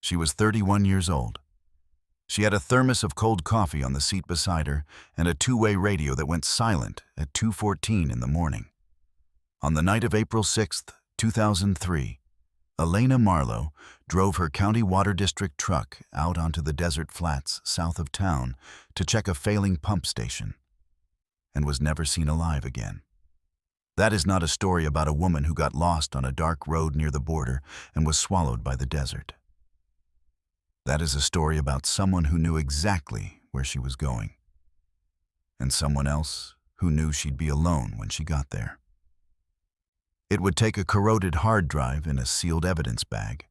She was 31 years old. She had a thermos of cold coffee on the seat beside her and a two-way radio that went silent at 2:14 in the morning. On the night of April 6th, 2003, Elena Marlowe drove her County Water District truck out onto the desert flats south of town to check a failing pump station and was never seen alive again. That is not a story about a woman who got lost on a dark road near the border and was swallowed by the desert. That is a story about someone who knew exactly where she was going, and someone else who knew she'd be alone when she got there. It would take a corroded hard drive in a sealed evidence bag,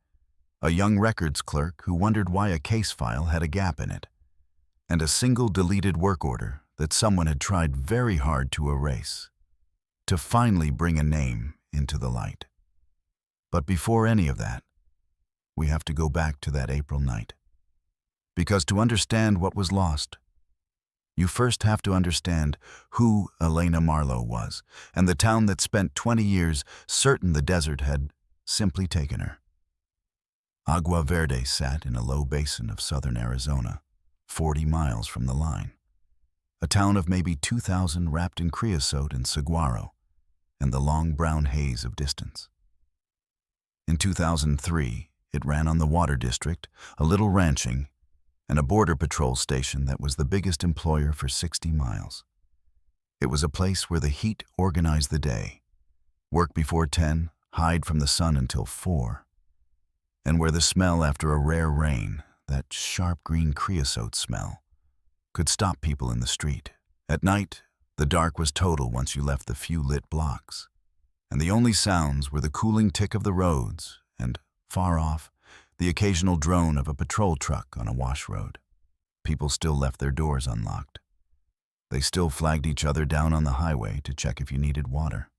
a young records clerk who wondered why a case file had a gap in it, and a single deleted work order that someone had tried very hard to erase, to finally bring a name into the light. But before any of that, we have to go back to that April night. Because to understand what was lost, you first have to understand who Elena Marlowe was, and the town that spent 20 years certain the desert had simply taken her. Agua Verde sat in a low basin of southern Arizona, 40 miles from the line. A town of maybe 2,000 wrapped in creosote and saguaro, and the long brown haze of distance. In 2003, it ran on the Water District, a little ranching, and a border patrol station that was the biggest employer for 60 miles. It was a place where the heat organized the day, work before 10, hide from the sun until 4, and where the smell after a rare rain, that sharp green creosote smell, could stop people in the street. At night, the dark was total once you left the few lit blocks, and the only sounds were the cooling tick of the roads and, far off, the occasional drone of a patrol truck on a wash road. People still left their doors unlocked. They still flagged each other down on the highway to check if you needed water.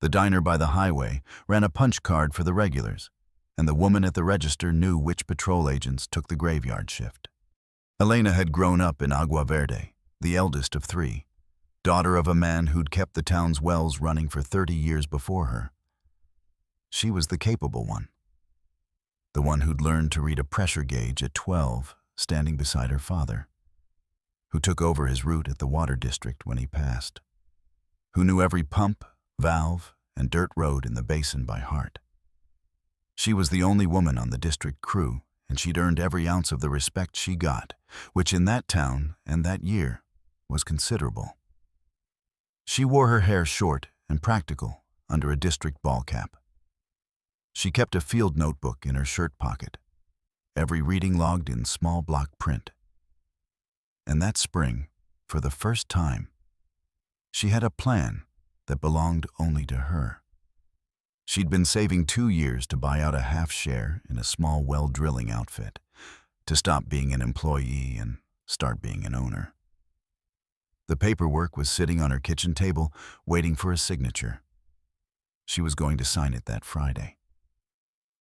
The diner by the highway ran a punch card for the regulars, and the woman at the register knew which patrol agents took the graveyard shift. Elena had grown up in Agua Verde, the eldest of 3, daughter of a man who'd kept the town's wells running for 30 years before her. She was the capable one. The one who'd learned to read a pressure gauge at 12, standing beside her father, who took over his route at the Water District when he passed, who knew every pump, valve, and dirt road in the basin by heart. She was the only woman on the district crew, and she'd earned every ounce of the respect she got, which in that town and that year was considerable. She wore her hair short and practical under a district ball cap. She kept a field notebook in her shirt pocket, every reading logged in small block print. And that spring, for the first time, she had a plan that belonged only to her. She'd been saving 2 years to buy out a half share in a small well drilling outfit, to stop being an employee and start being an owner. The paperwork was sitting on her kitchen table, waiting for a signature. She was going to sign it that Friday.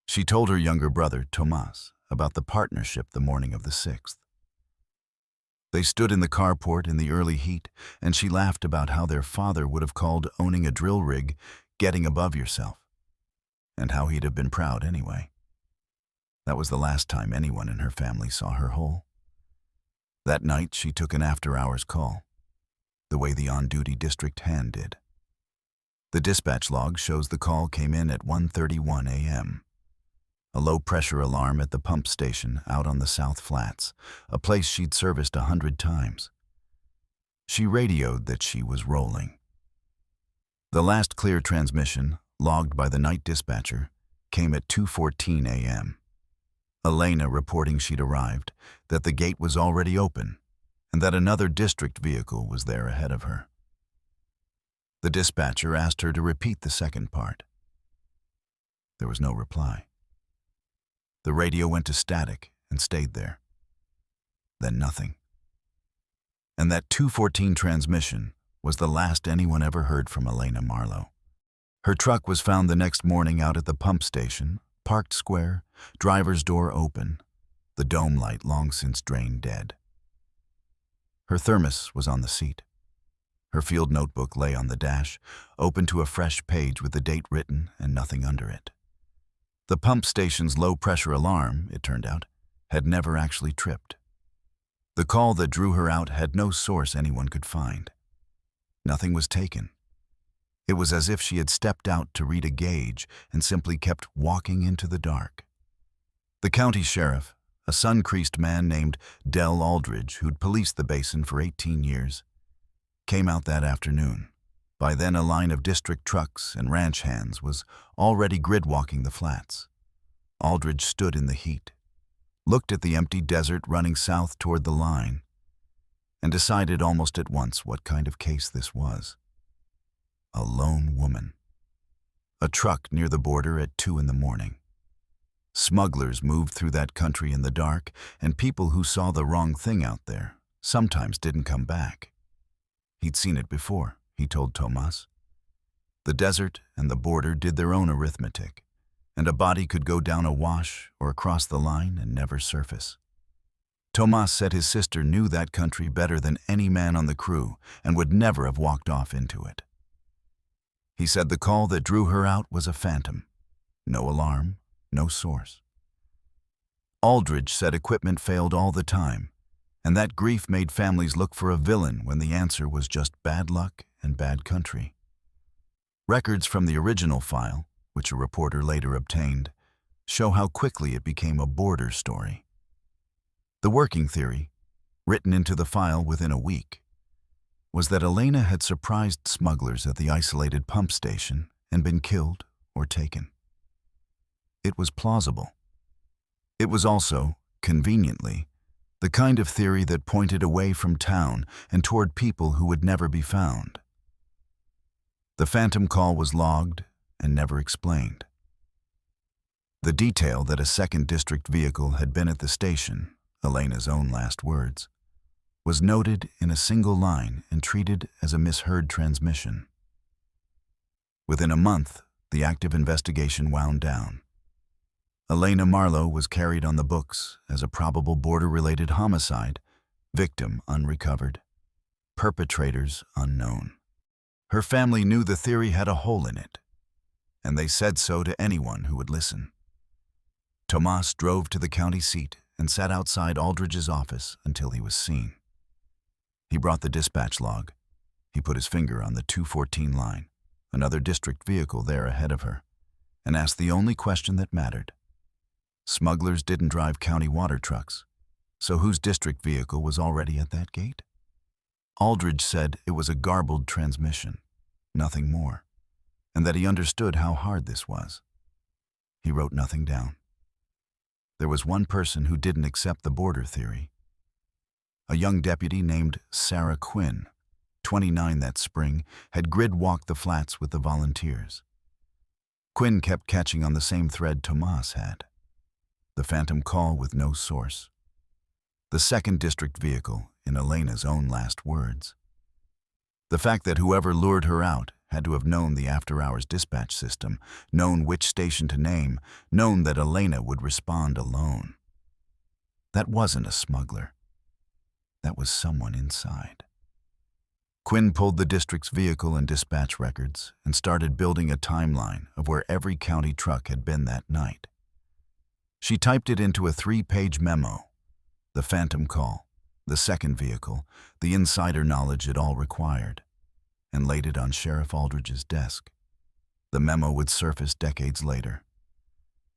She told her younger brother, Tomas, about the partnership the morning of the 6th. They stood in the carport in the early heat, and she laughed about how their father would have called owning a drill rig getting above yourself, and how he'd have been proud anyway. That was the last time anyone in her family saw her whole. That night she took an after-hours call, the way the on-duty district hand did. The dispatch log shows the call came in at 1:31 a.m. A low-pressure alarm at the pump station out on the South Flats, a place she'd serviced 100 times. She radioed that she was rolling. The last clear transmission, logged by the night dispatcher, came at 2:14 a.m. Elena reporting she'd arrived, that the gate was already open, and that another district vehicle was there ahead of her. The dispatcher asked her to repeat the second part. There was no reply. The radio went to static and stayed there. Then nothing. And that 2:14 transmission was the last anyone ever heard from Elena Marlowe. Her truck was found the next morning out at the pump station, parked square, driver's door open, the dome light long since drained dead. Her thermos was on the seat. Her field notebook lay on the dash, open to a fresh page with the date written and nothing under it. The pump station's low-pressure alarm, it turned out, had never actually tripped. The call that drew her out had no source anyone could find. Nothing was taken. It was as if she had stepped out to read a gauge and simply kept walking into the dark. The county sheriff, a sun-creased man named Del Aldridge, who'd policed the basin for 18 years, came out that afternoon. By then, a line of district trucks and ranch hands was already grid-walking the flats. Aldridge stood in the heat, looked at the empty desert running south toward the line, and decided almost at once what kind of case this was. A lone woman. A truck near the border at 2 in the morning. Smugglers moved through that country in the dark, and people who saw the wrong thing out there sometimes didn't come back. He'd seen it before, he told Tomas. The desert and the border did their own arithmetic, and a body could go down a wash or across the line and never surface. Tomas said his sister knew that country better than any man on the crew and would never have walked off into it. He said the call that drew her out was a phantom. No alarm, no source. Aldridge said equipment failed all the time, and that grief made families look for a villain when the answer was just bad luck and bad country. Records from the original file, which a reporter later obtained, show how quickly it became a border story. The working theory, written into the file within a week, was that Elena had surprised smugglers at the isolated pump station and been killed or taken. It was plausible. It was also, conveniently, the kind of theory that pointed away from town and toward people who would never be found. The phantom call was logged and never explained. The detail that a second district vehicle had been at the station, Elena's own last words, was noted in a single line and treated as a misheard transmission. Within a month, the active investigation wound down. Elena Marlowe was carried on the books as a probable border-related homicide, victim unrecovered, perpetrators unknown. Her family knew the theory had a hole in it, and they said so to anyone who would listen. Tomas drove to the county seat and sat outside Aldridge's office until he was seen. He brought the dispatch log. He put his finger on the 214 line, another district vehicle there ahead of her, and asked the only question that mattered. Smugglers didn't drive county water trucks, so whose district vehicle was already at that gate? Aldridge said it was a garbled transmission, nothing more, and that he understood how hard this was. He wrote nothing down. There was one person who didn't accept the border theory. A young deputy named Sarah Quinn, 29 that spring, had grid-walked the flats with the volunteers. Quinn kept catching on the same thread Tomas had. The phantom call with no source. The second district vehicle, in Elena's own last words. The fact that whoever lured her out had to have known the after-hours dispatch system, known which station to name, known that Elena would respond alone. That wasn't a smuggler. That was someone inside. Quinn pulled the district's vehicle and dispatch records and started building a timeline of where every county truck had been that night. She typed it into a 3-page memo. The phantom call, the second vehicle, the insider knowledge it all required, and laid it on Sheriff Aldridge's desk. The memo would surface decades later.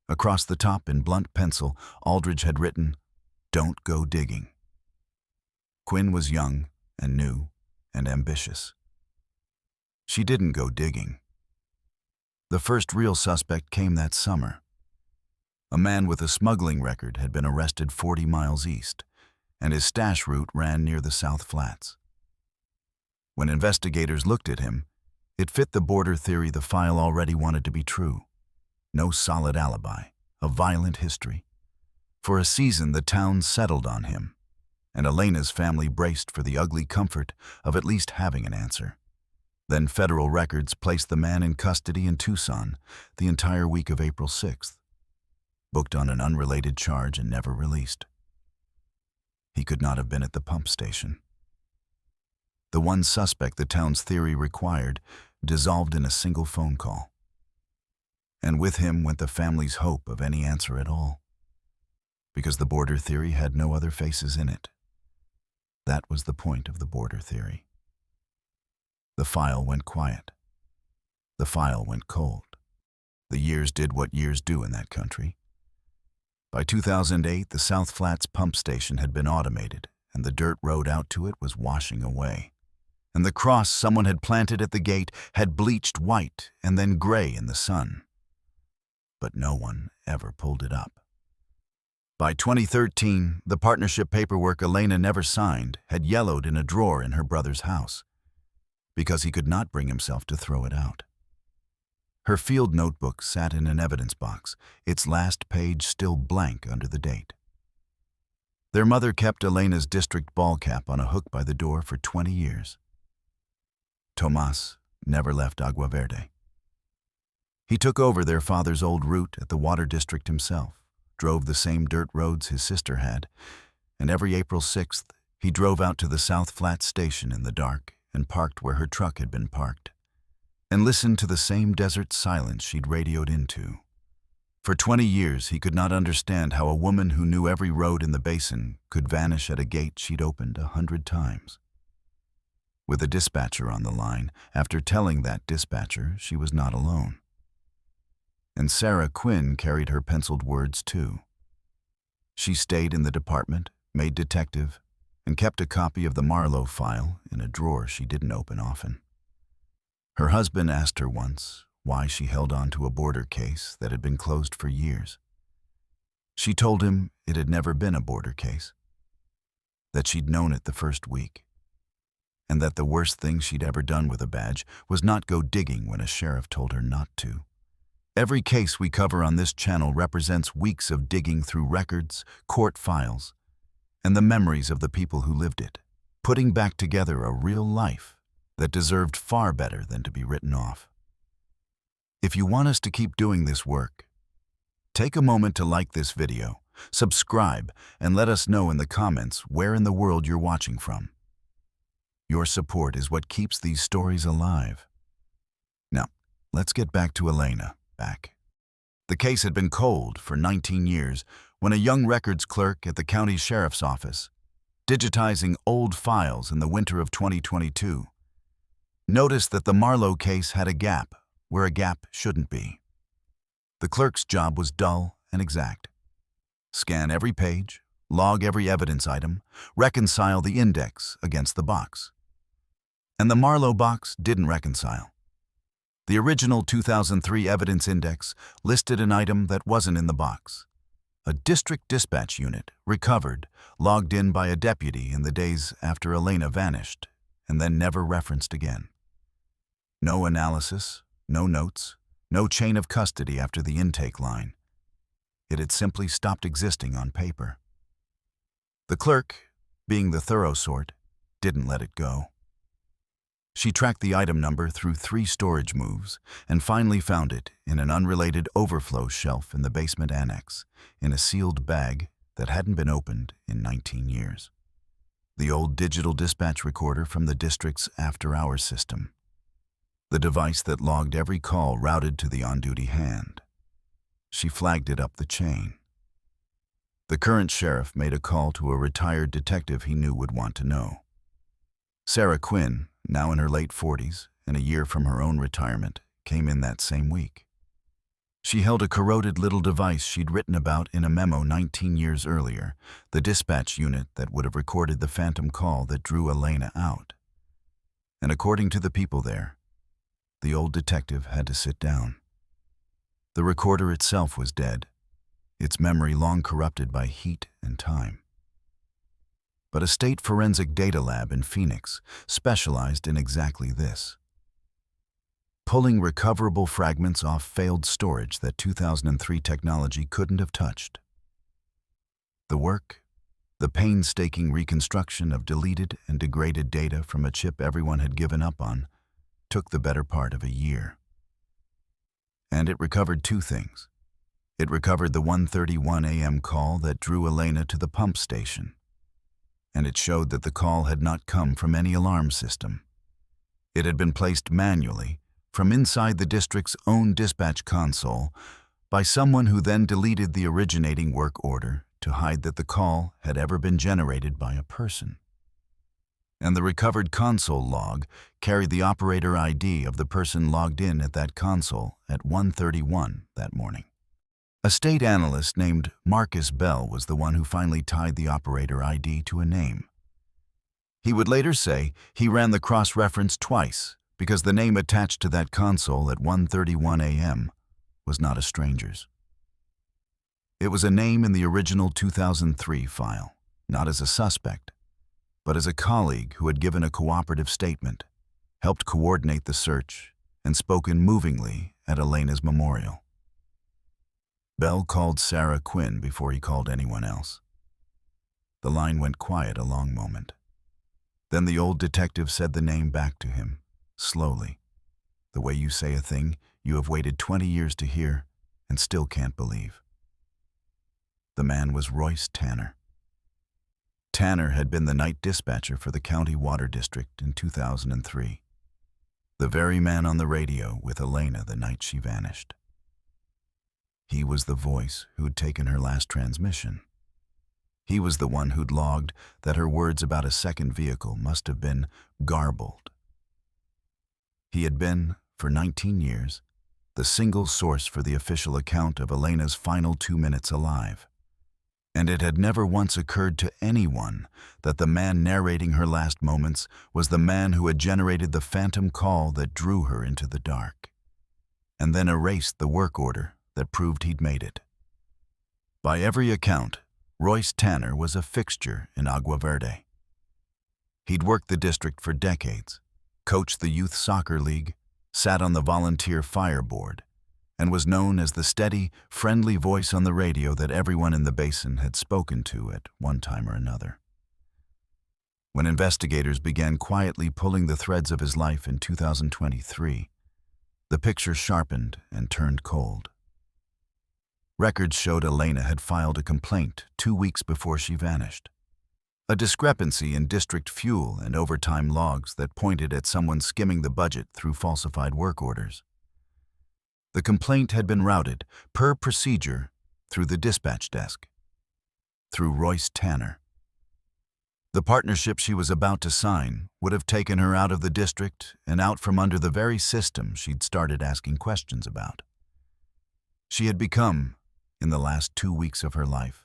Across the top in blunt pencil, Aldridge had written, "Don't go digging." Quinn was young and new and ambitious. She didn't go digging. The first real suspect came that summer. A man with a smuggling record had been arrested 40 miles east, and his stash route ran near the South Flats. When investigators looked at him, it fit the border theory the file already wanted to be true. No solid alibi, a violent history. For a season, the town settled on him, and Elena's family braced for the ugly comfort of at least having an answer. Then federal records placed the man in custody in Tucson the entire week of April 6th, booked on an unrelated charge and never released. He could not have been at the pump station. The one suspect the town's theory required dissolved in a single phone call. And with him went the family's hope of any answer at all. Because the border theory had no other faces in it. That was the point of the border theory. The file went quiet. The file went cold. The years did what years do in that country. By 2008, the South Flats pump station had been automated, and the dirt road out to it was washing away. And the cross someone had planted at the gate had bleached white and then gray in the sun. But no one ever pulled it up. By 2013, the partnership paperwork Elena never signed had yellowed in a drawer in her brother's house, because he could not bring himself to throw it out. Her field notebook sat in an evidence box, its last page still blank under the date. Their mother kept Elena's district ball cap on a hook by the door for 20 years. Tomas never left Agua Verde. He took over their father's old route at the water district himself, drove the same dirt roads his sister had, and every April 6th, he drove out to the South Flats station in the dark and parked where her truck had been parked, and listened to the same desert silence she'd radioed into. For 20 years, he could not understand how a woman who knew every road in the basin could vanish at a gate she'd opened 100 times. With a dispatcher on the line, after telling that dispatcher she was not alone. And Sarah Quinn carried her penciled words too. She stayed in the department, made detective, and kept a copy of the Marlowe file in a drawer she didn't open often. Her husband asked her once why she held on to a border case that had been closed for years. She told him it had never been a border case, that she'd known it the first week, and that the worst thing she'd ever done with a badge was not go digging when a sheriff told her not to. Every case we cover on this channel represents weeks of digging through records, court files, and the memories of the people who lived it, putting back together a real life that deserved far better than to be written off. If you want us to keep doing this work, take a moment to like this video, subscribe, and let us know in the comments where in the world you're watching from. Your support is what keeps these stories alive. Now, let's get back to Elena. The case had been cold for 19 years when a young records clerk at the county sheriff's office, digitizing old files in the winter of 2022, noticed that the Marlowe case had a gap where a gap shouldn't be. The clerk's job was dull and exact. Scan every page, log every evidence item, reconcile the index against the box. And the Marlowe box didn't reconcile. The original 2003 evidence index listed an item that wasn't in the box. A district dispatch unit recovered, logged in by a deputy in the days after Elena vanished, and then never referenced again. No analysis, no notes, no chain of custody after the intake line. It had simply stopped existing on paper. The clerk, being the thorough sort, didn't let it go. She tracked the item number through 3 storage moves and finally found it in an unrelated overflow shelf in the basement annex, in a sealed bag that hadn't been opened in 19 years. The old digital dispatch recorder from the district's after-hours system. The device that logged every call routed to the on-duty hand. She flagged it up the chain. The current sheriff made a call to a retired detective he knew would want to know. Sarah Quinn, now in her late 40s and a year from her own retirement, came in that same week. She held a corroded little device she'd written about in a memo 19 years earlier, the dispatch unit that would have recorded the phantom call that drew Elena out. And according to the people there, the old detective had to sit down. The recorder itself was dead, its memory long corrupted by heat and time. But a state forensic data lab in Phoenix specialized in exactly this. Pulling recoverable fragments off failed storage that 2003 technology couldn't have touched. The work, the painstaking reconstruction of deleted and degraded data from a chip everyone had given up on, took the better part of a year. And it recovered 2 things. It recovered the 1:31 a.m. call that drew Elena to the pump station. And it showed that the call had not come from any alarm system. It had been placed manually from inside the district's own dispatch console by someone who then deleted the originating work order to hide that the call had ever been generated by a person. And the recovered console log carried the operator ID of the person logged in at that console at 1:31 that morning. A state analyst named Marcus Bell was the one who finally tied the operator ID to a name. He would later say he ran the cross-reference twice because the name attached to that console at 1:31 a.m. was not a stranger's. It was a name in the original 2003 file, not as a suspect, but as a colleague who had given a cooperative statement, helped coordinate the search, and spoken movingly at Elena's memorial. Bell called Sarah Quinn before he called anyone else. The line went quiet a long moment. Then the old detective said the name back to him, slowly, the way you say a thing you have waited 20 years to hear and still can't believe. The man was Royce Tanner. Tanner had been the night dispatcher for the County Water District in 2003. The very man on the radio with Elena the night she vanished. He was the voice who'd taken her last transmission. He was the one who'd logged that her words about a second vehicle must have been garbled. He had been, for 19 years, the single source for the official account of Elena's final 2 minutes alive. And it had never once occurred to anyone that the man narrating her last moments was the man who had generated the phantom call that drew her into the dark, and then erased the work order that proved he'd made it. By every account, Royce Tanner was a fixture in Agua Verde. He'd worked the district for decades, coached the youth soccer league, sat on the volunteer fire board, and was known as the steady, friendly voice on the radio that everyone in the basin had spoken to at one time or another. When investigators began quietly pulling the threads of his life in 2023, the picture sharpened and turned cold. Records showed Elena had filed a complaint 2 weeks before she vanished. A discrepancy in district fuel and overtime logs that pointed at someone skimming the budget through falsified work orders. The complaint had been routed, per procedure, through the dispatch desk, through Royce Tanner. The partnership she was about to sign would have taken her out of the district and out from under the very system she'd started asking questions about. She had become, in the last 2 weeks of her life,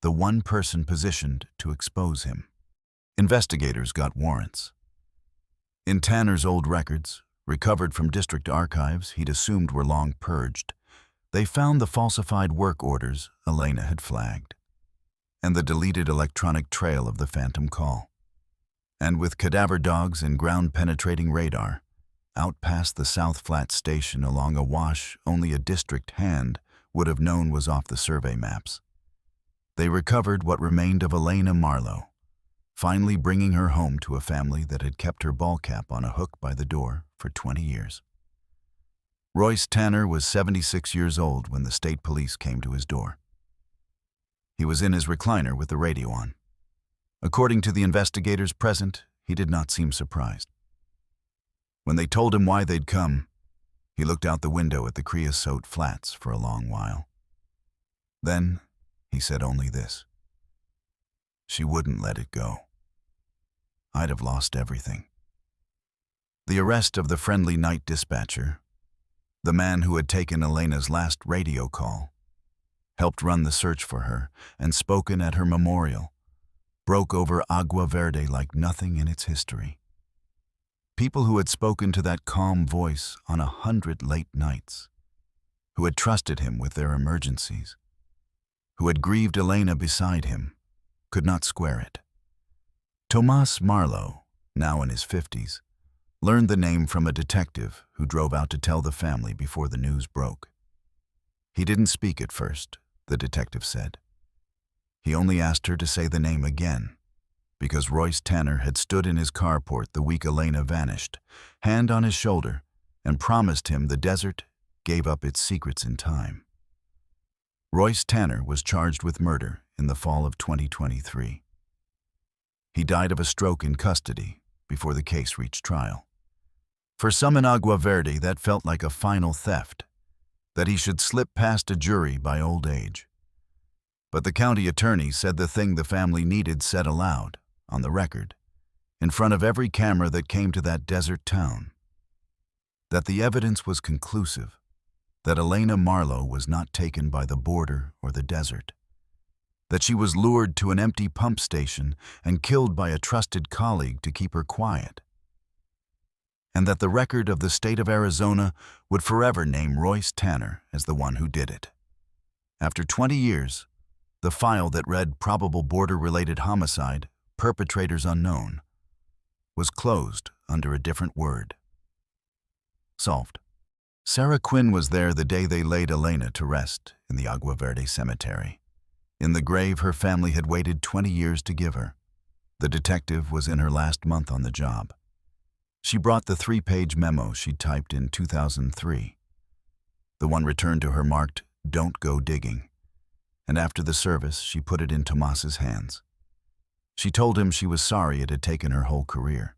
the one person positioned to expose him. Investigators got warrants. In Tanner's old records, recovered from district archives he'd assumed were long purged, they found the falsified work orders Elena had flagged, and the deleted electronic trail of the phantom call. And with cadaver dogs and ground-penetrating radar, out past the South Flat station along a wash only a district hand would have known was off the survey maps, they recovered what remained of Elena Marlowe, finally bringing her home to a family that had kept her ball cap on a hook by the door for 20 years. Royce Tanner was 76 years old when the state police came to his door. He was in his recliner with the radio on. According to the investigators present, he did not seem surprised. When they told him why they'd come, he looked out the window at the creosote flats for a long while. Then, he said only this: "She wouldn't let it go. I'd have lost everything." The arrest of the friendly night dispatcher, the man who had taken Elena's last radio call, helped run the search for her, and spoken at her memorial, broke over Agua Verde like nothing in its history. People who had spoken to that calm voice on 100 late nights, who had trusted him with their emergencies, who had grieved Elena beside him, could not square it. Tomas Marlowe, now in his 50s, learned the name from a detective who drove out to tell the family before the news broke. He didn't speak at first, the detective said. He only asked her to say the name again, because Royce Tanner had stood in his carport the week Elena vanished, hand on his shoulder, and promised him the desert gave up its secrets in time. Royce Tanner was charged with murder in the fall of 2023. He died of a stroke in custody before the case reached trial. For some in Agua Verde, that felt like a final theft, that he should slip past a jury by old age. But the county attorney said the thing the family needed said aloud, on the record, in front of every camera that came to that desert town, that the evidence was conclusive, that Elena Marlowe was not taken by the border or the desert, that she was lured to an empty pump station and killed by a trusted colleague to keep her quiet, and that the record of the state of Arizona would forever name Royce Tanner as the one who did it. After 20 years, the file that read probable border-related homicide, perpetrators unknown, was closed under a different word. Solved. Sarah Quinn was there the day they laid Elena to rest in the Agua Verde cemetery, in the grave her family had waited 20 years to give her. The detective was in her last month on the job. She brought the 3-page memo she'd typed in 2003. The one returned to her marked, "Don't go digging." And after the service, she put it in Tomas's hands. She told him she was sorry it had taken her whole career.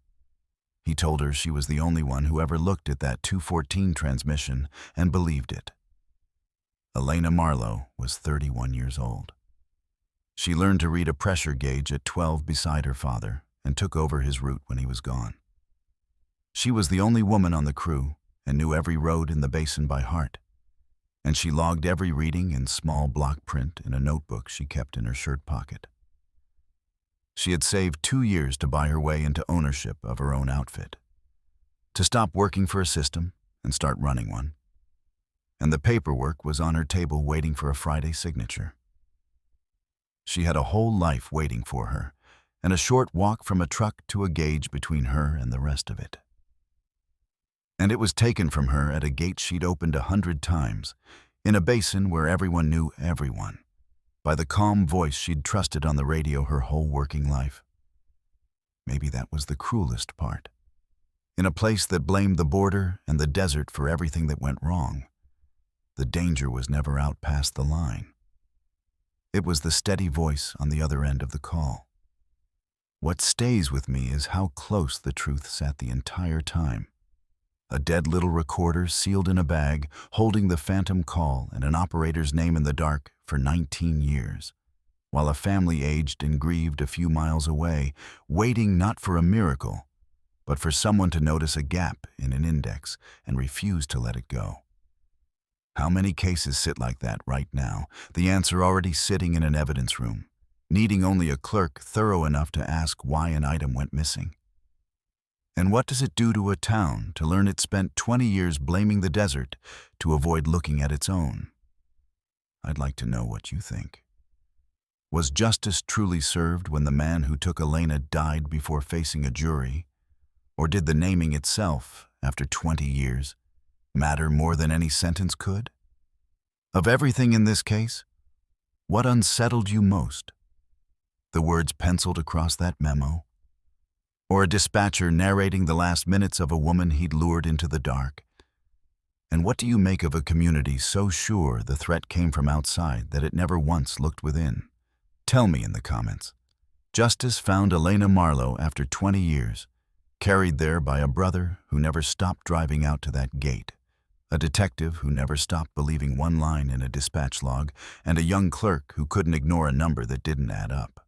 He told her she was the only one who ever looked at that 214 transmission and believed it. Elena Marlowe was 31 years old. She learned to read a pressure gauge at 12 beside her father and took over his route when he was gone. She was the only woman on the crew and knew every road in the basin by heart, and she logged every reading in small block print in a notebook she kept in her shirt pocket. She had saved 2 years to buy her way into ownership of her own outfit, to stop working for a system and start running one. And the paperwork was on her table waiting for a Friday signature. She had a whole life waiting for her, and a short walk from a truck to a gauge between her and the rest of it. And it was taken from her at a gate she'd opened 100 times, in a basin where everyone knew everyone, by the calm voice she'd trusted on the radio her whole working life. Maybe that was the cruelest part. In a place that blamed the border and the desert for everything that went wrong, the danger was never out past the line. It was the steady voice on the other end of the call. What stays with me is how close the truth sat the entire time. A dead little recorder sealed in a bag, holding the phantom call and an operator's name in the dark for 19 years, while a family aged and grieved a few miles away, waiting not for a miracle, but for someone to notice a gap in an index and refuse to let it go. How many cases sit like that right now, the answer already sitting in an evidence room, needing only a clerk thorough enough to ask why an item went missing? And what does it do to a town to learn it spent 20 years blaming the desert to avoid looking at its own? I'd like to know what you think. Was justice truly served when the man who took Elena died before facing a jury? Or did the naming itself, after 20 years, matter more than any sentence could? Of everything in this case, what unsettled you most? The words penciled across that memo? Or a dispatcher narrating the last minutes of a woman he'd lured into the dark? And what do you make of a community so sure the threat came from outside that it never once looked within? Tell me in the comments. Justice found Elena Marlowe after 20 years, carried there by a brother who never stopped driving out to that gate, a detective who never stopped believing one line in a dispatch log, and a young clerk who couldn't ignore a number that didn't add up.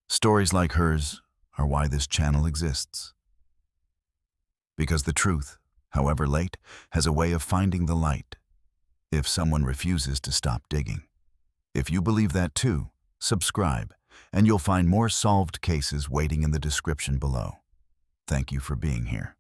Stories like hers are why this channel exists. Because the truth, however late, has a way of finding the light, if someone refuses to stop digging. If you believe that too, subscribe, and you'll find more solved cases waiting in the description below. Thank you for being here.